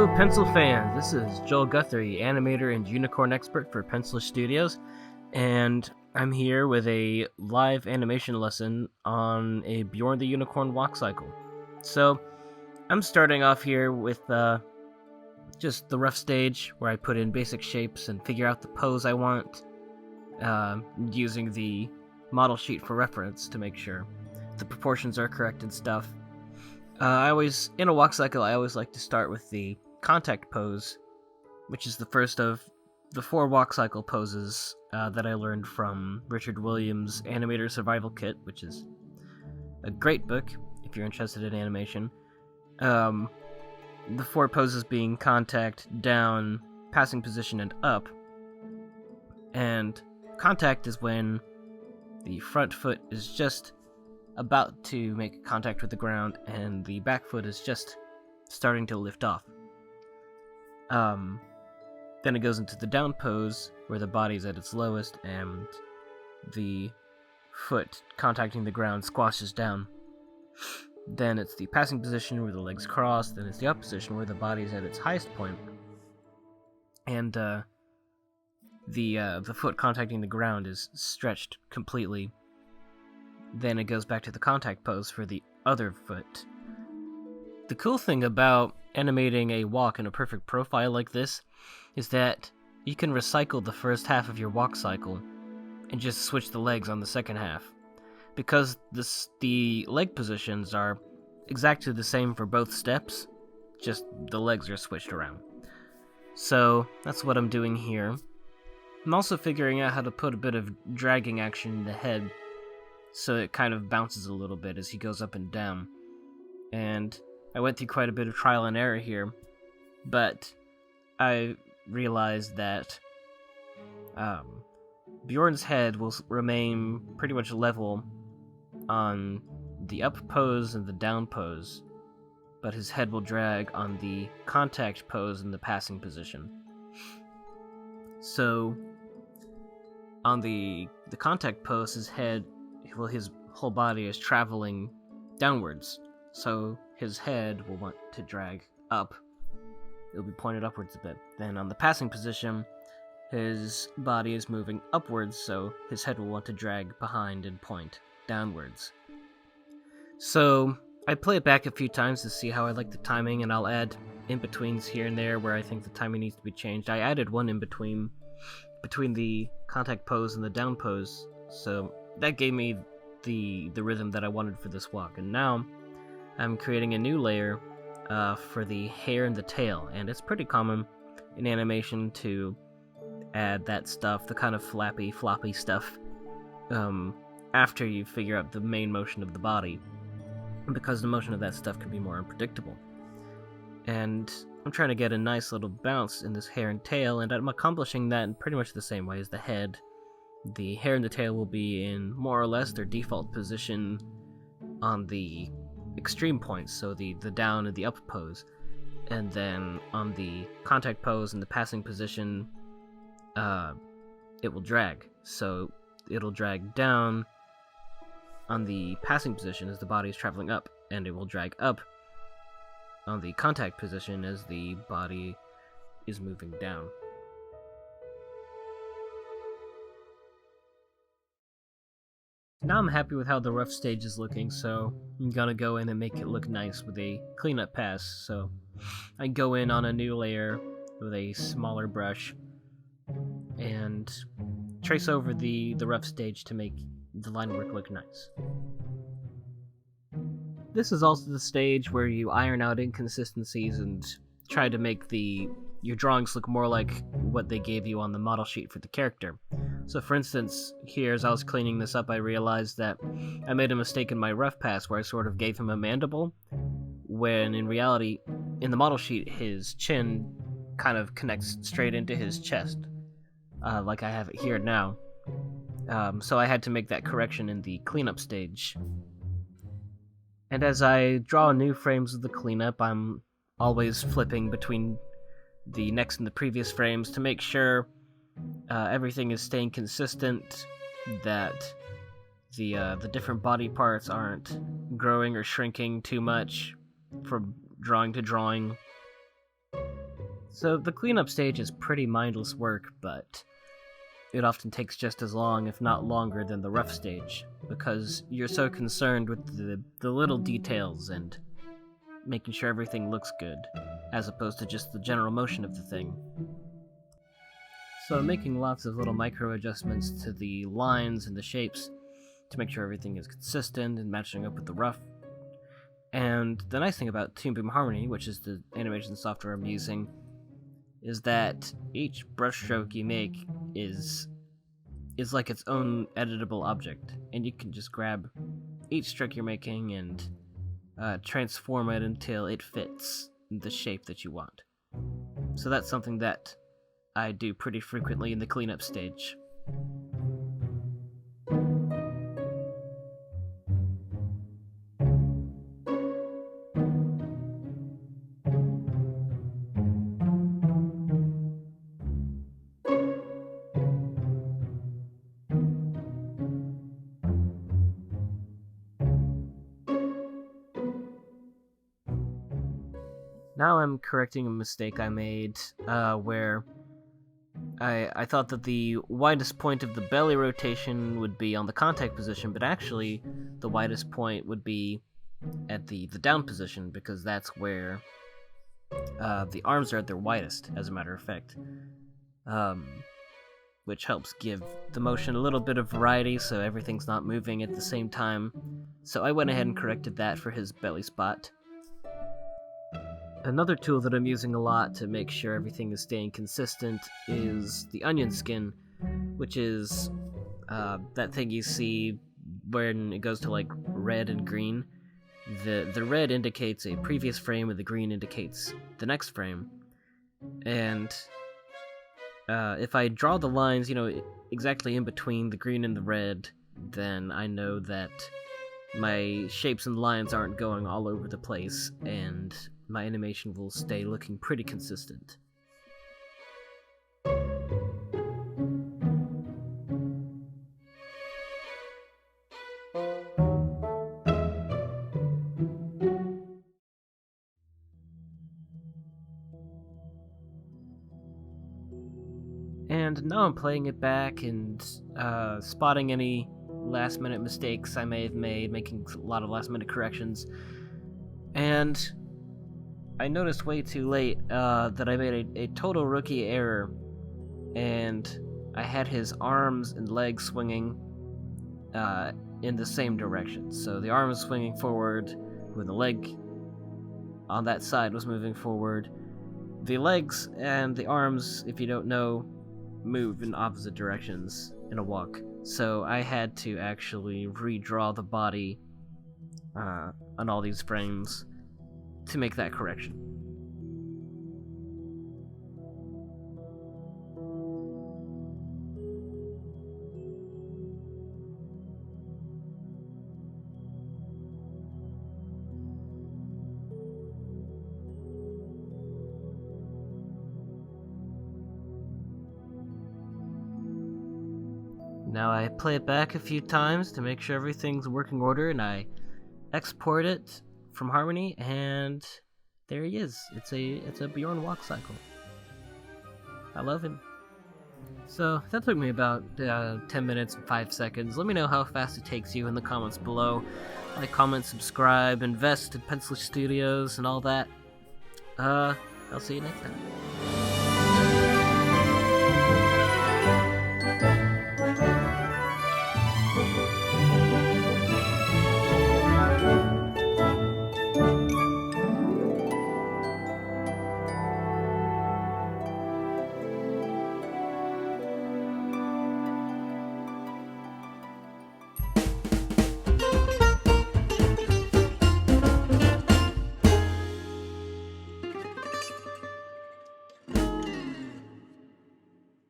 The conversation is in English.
Hello, pencil fans! This is Joel Guthrie, animator and unicorn expert for Pencilish Studios, and I'm here with a live animation lesson on a Bjorn the Unicorn walk cycle. So, I'm starting off here with just the rough stage, where I put in basic shapes and figure out the pose I want, using the model sheet for reference to make sure the proportions are correct and stuff. In a walk cycle, I always like to start with the contact pose, which is the first of the 4 walk cycle poses that I learned from Richard Williams' Animator Survival Kit, which is a great book if you're interested in animation. The 4 poses being contact, down, passing position, and up. And contact is when the front foot is just about to make contact with the ground, and the back foot is just starting to lift off. Then it goes into the down pose, where the body's at its lowest, and the foot contacting the ground squashes down. Then it's the passing position, where the legs cross, then it's the up position, where the body's at its highest point, and the foot contacting the ground is stretched completely. Then it goes back to the contact pose for the other foot. The cool thing about animating a walk in a perfect profile like this is that you can recycle the first half of your walk cycle and just switch the legs on the second half. Because the leg positions are exactly the same for both steps, just the legs are switched around. So that's what I'm doing here. I'm also figuring out how to put a bit of dragging action in the head, so it kind of bounces a little bit as he goes up and down. And I went through quite a bit of trial and error here, but I realized that Bjorn's head will remain pretty much level on the up pose and the down pose, but his head will drag on the contact pose and the passing position. So, on the contact pose, his whole body is traveling downwards, so his head will want to drag up. It'll be pointed upwards a bit. Then on the passing position, his body is moving upwards, so his head will want to drag behind and point downwards. So I play it back a few times to see how I like the timing, and I'll add in-betweens here and there where I think the timing needs to be changed. I added one in-between between the contact pose and the down pose, so that gave me the rhythm that I wanted for this walk. And now I'm creating a new layer for the hair and the tail, and it's pretty common in animation to add that stuff, the kind of floppy stuff, after you figure out the main motion of the body, because the motion of that stuff can be more unpredictable. And I'm trying to get a nice little bounce in this hair and tail, and I'm accomplishing that in pretty much the same way as the head. The hair and the tail will be in more or less their default position on the extreme points, so the down and the up pose. And then on the contact pose and the passing position, it will drag. So it'll drag down on the passing position as the body is traveling up, and it will drag up on the contact position as the body is moving down. Now I'm happy with how the rough stage is looking, so I'm gonna go in and make it look nice with a cleanup pass. So I go in on a new layer with a smaller brush and trace over the rough stage to make the line work look nice. This is also the stage where you iron out inconsistencies and try to make your drawings look more like what they gave you on the model sheet for the character. So for instance, here as I was cleaning this up, I realized that I made a mistake in my rough pass where I sort of gave him a mandible, when in reality, in the model sheet, his chin kind of connects straight into his chest, like I have it here now. So I had to make that correction in the cleanup stage. And as I draw new frames of the cleanup, I'm always flipping between the next and the previous frames to make sure everything is staying consistent, that the different body parts aren't growing or shrinking too much from drawing to drawing. So the cleanup stage is pretty mindless work, but it often takes just as long, if not longer, than the rough stage, because you're so concerned with the little details and making sure everything looks good, as opposed to just the general motion of the thing. So making lots of little micro adjustments to the lines and the shapes to make sure everything is consistent and matching up with the rough. And the nice thing about Toon Boom Harmony, which is the animation software I'm using, is that each brushstroke you make is like its own editable object, and you can just grab each stroke you're making and transform it until it fits the shape that you want. So that's something that I do pretty frequently in the cleanup stage. Now I'm correcting a mistake I made, where I thought that the widest point of the belly rotation would be on the contact position, but actually the widest point would be at the down position, because that's where the arms are at their widest, as a matter of fact. Which helps give the motion a little bit of variety so everything's not moving at the same time. So I went ahead and corrected that for his belly spot. Another tool that I'm using a lot to make sure everything is staying consistent is the onion skin, which is that thing you see when it goes to like red and green. The red indicates a previous frame and the green indicates the next frame. And if I draw the lines, exactly in between the green and the red, then I know that my shapes and lines aren't going all over the place, and my animation will stay looking pretty consistent. And now I'm playing it back and spotting any last-minute mistakes I may have made, making a lot of last-minute corrections. And I noticed way too late that I made a total rookie error, and I had his arms and legs swinging in the same direction. So the arm was swinging forward, when the leg on that side was moving forward. The legs and the arms, if you don't know, move in opposite directions in a walk. So I had to actually redraw the body on all these frames to make that correction. Now I play it back a few times to make sure everything's in working order, and I export it from Harmony, and there he is. It's a Bjorn walk cycle. I love him. So that took me about 10 minutes and 5 seconds. Let me know how fast it takes you in the comments below. Like, comment, subscribe, invest in Pencilish Studios, and all that. I'll see you next time.